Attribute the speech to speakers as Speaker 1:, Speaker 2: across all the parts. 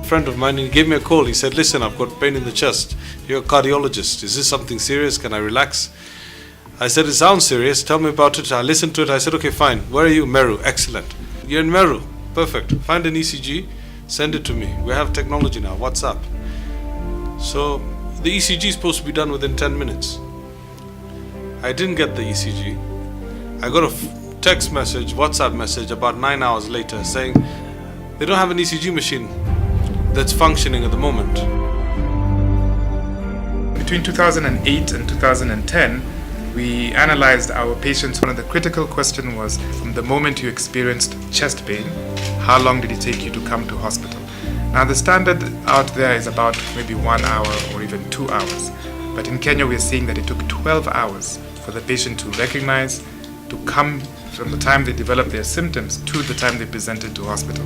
Speaker 1: friend of mine, and he gave me a call. He said, listen, I've got pain in the chest. You're a cardiologist. Is this something serious? Can I relax? I said, it sounds serious. Tell me about it. I listened to it. I said, okay, fine. Where are you? Meru. Excellent. You're in Meru. Perfect. Find an ECG. Send it to me. We have technology now. WhatsApp. So the ECG is supposed to be done within 10 minutes. I didn't get the ECG. I got a text message, WhatsApp message about 9 hours later saying they don't have an ECG machine that's functioning at the moment.
Speaker 2: Between 2008 and 2010, we analyzed our patients. One of the critical questions was, from the moment you experienced chest pain, how long did it take you to come to hospital? Now the standard out there is about maybe 1 hour or even 2 hours. But in Kenya we're seeing that it took 12 hours for the patient to recognize, to come from the time they developed their symptoms to the time they presented to hospital.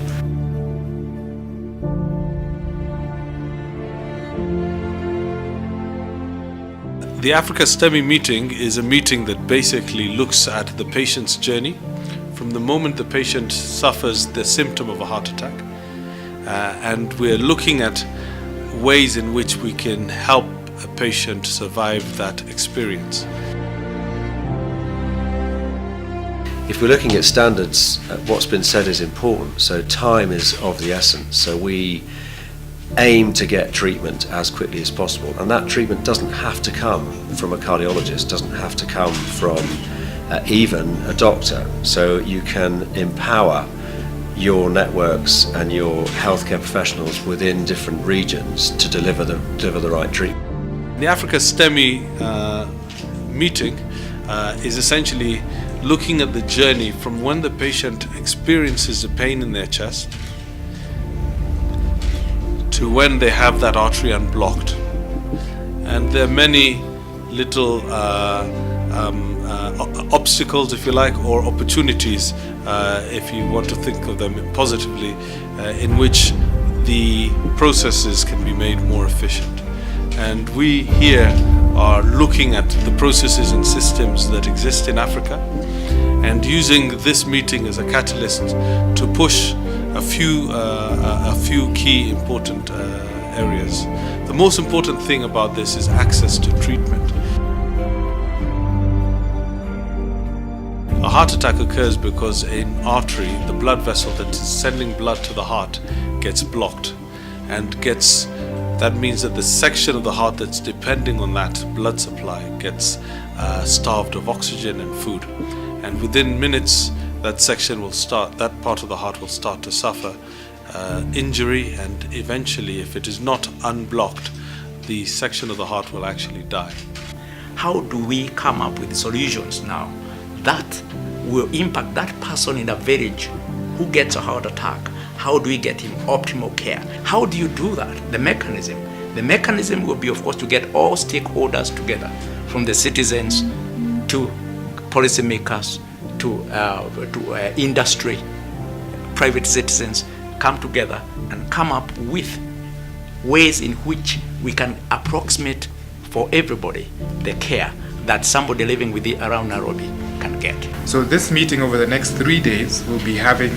Speaker 1: The Africa STEMI meeting is a meeting that basically looks at the patient's journey from the moment the patient suffers the symptom of a heart attack. And we're looking at ways in which we can help a patient survive that experience.
Speaker 3: If we're looking at standards, what's been said is important. So time is of the essence. So we aim to get treatment as quickly as possible. And that treatment doesn't have to come from a cardiologist, doesn't have to come from even a doctor. So you can empower your networks and your healthcare professionals within different regions to deliver the right treatment.
Speaker 1: The Africa STEMI meeting is essentially looking at the journey from when the patient experiences a pain in their chest to when they have that artery unblocked. And there are many little obstacles, if you like, or opportunities, if you want to think of them positively, in which the processes can be made more efficient. And we here are looking at the processes and systems that exist in Africa and using this meeting as a catalyst to push a few key important areas. The most important thing about this is access to treatment. A heart attack occurs because an artery, the blood vessel that is sending blood to the heart, gets blocked, and that means that the section of the heart that's depending on that blood supply gets starved of oxygen and food. And within minutes, that part of the heart will start to suffer injury, and eventually, if it is not unblocked, the section of the heart will actually die.
Speaker 4: How do we come up with solutions now that will impact that person in a village who gets a heart attack? How do we get him optimal care? How do you do that? The mechanism will be, of course, to get all stakeholders together, from the citizens to policymakers to industry, private citizens, come together and come up with ways in which we can approximate for everybody the care that somebody living around Nairobi can get.
Speaker 2: So this meeting over the next 3 days will be having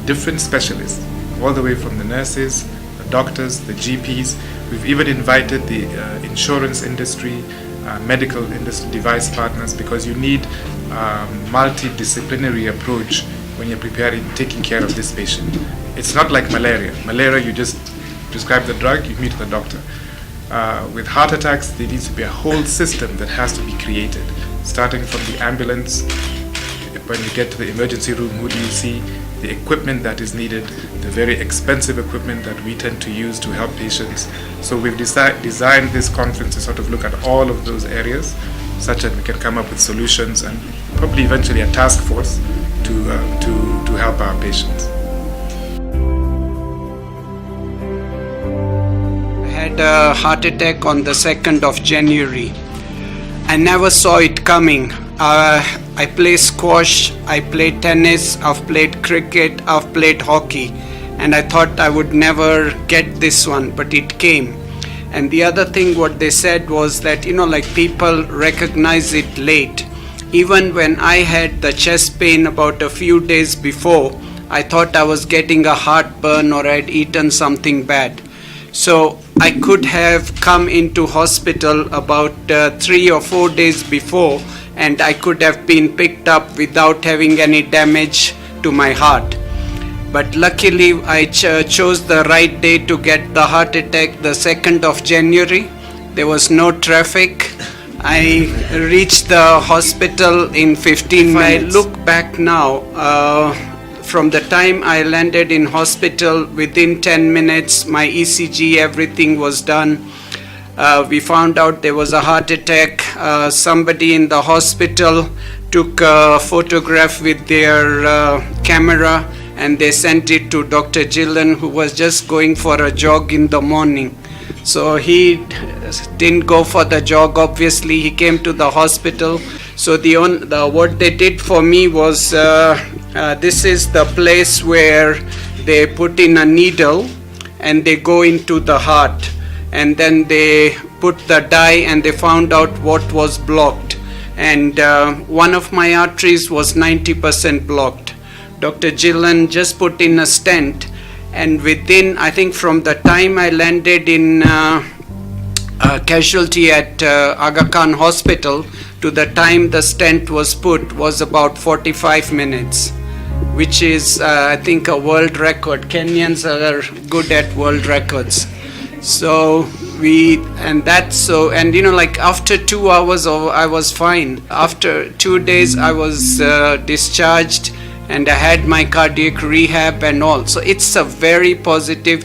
Speaker 2: different specialists, all the way from the nurses, the doctors, the GPs. We've even invited the insurance industry, medical industry, device partners, because you need a multidisciplinary approach when you're taking care of this patient. It's not like malaria. Malaria, you just prescribe the drug, you meet the doctor. With heart attacks, there needs to be a whole system that has to be created, starting from the ambulance. When you get to the emergency room, who do you see? The equipment that is needed, the very expensive equipment that we tend to use to help patients. So we've designed this conference to sort of look at all of those areas, such that we can come up with solutions and probably eventually a task force to help our patients.
Speaker 5: I had a heart attack on the 2nd of January. I never saw it coming. I play squash, I play tennis, I've played cricket, I've played hockey, and I thought I would never get this one, but it came. And the other thing what they said was that, like people recognize it late. Even when I had the chest pain about a few days before, I thought I was getting a heartburn or I'd eaten something bad. So I could have come into hospital about 3 or 4 days before, and I could have been picked up without having any damage to my heart. But luckily I chose the right day to get the heart attack, the 2nd of January. There was no traffic. I reached the hospital in 15 minutes. I look back now, from the time I landed in hospital, within 10 minutes, my ECG, everything was done. We found out there was a heart attack. Somebody in the hospital took a photograph with their camera, and they sent it to Dr. Gillen, who was just going for a jog in the morning. So he didn't go for the jog, obviously. He came to the hospital. So what they did for me was, this is the place where they put in a needle and they go into the heart. And then they put the dye and they found out what was blocked. And one of my arteries was 90% blocked. Dr. Gillen just put in a stent, and within, I think from the time I landed in casualty at Aga Khan Hospital to the time the stent was put was about 45 minutes, which is I think a world record. Kenyans are good at world records. So after 2 hours I was fine. After 2 days I was discharged, and I had my cardiac rehab and all. So it's a very positive.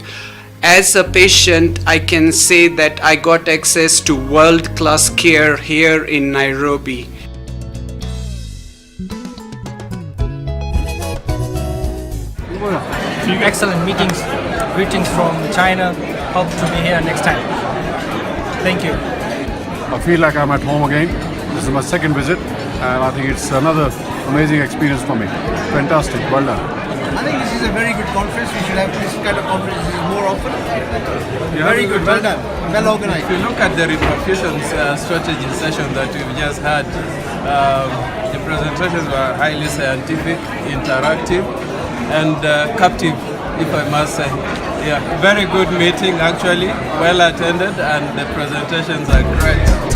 Speaker 5: As a patient, I can say that I got access to world-class care here in Nairobi.
Speaker 6: Excellent meetings. Greetings from China. Hope to be here next time. Thank you.
Speaker 7: I feel like I'm at home again. This is my second visit, and I think it's another amazing experience for me. Fantastic. Well done.
Speaker 8: I think this is a very good conference. We should have this kind of conferences more often. Very good. Well done. Well organized.
Speaker 9: If you look at the repercussions strategy session that we've just had, the presentations were highly scientific, interactive, and captive, if I must say. Yeah, very good meeting actually, well attended, and the presentations are great.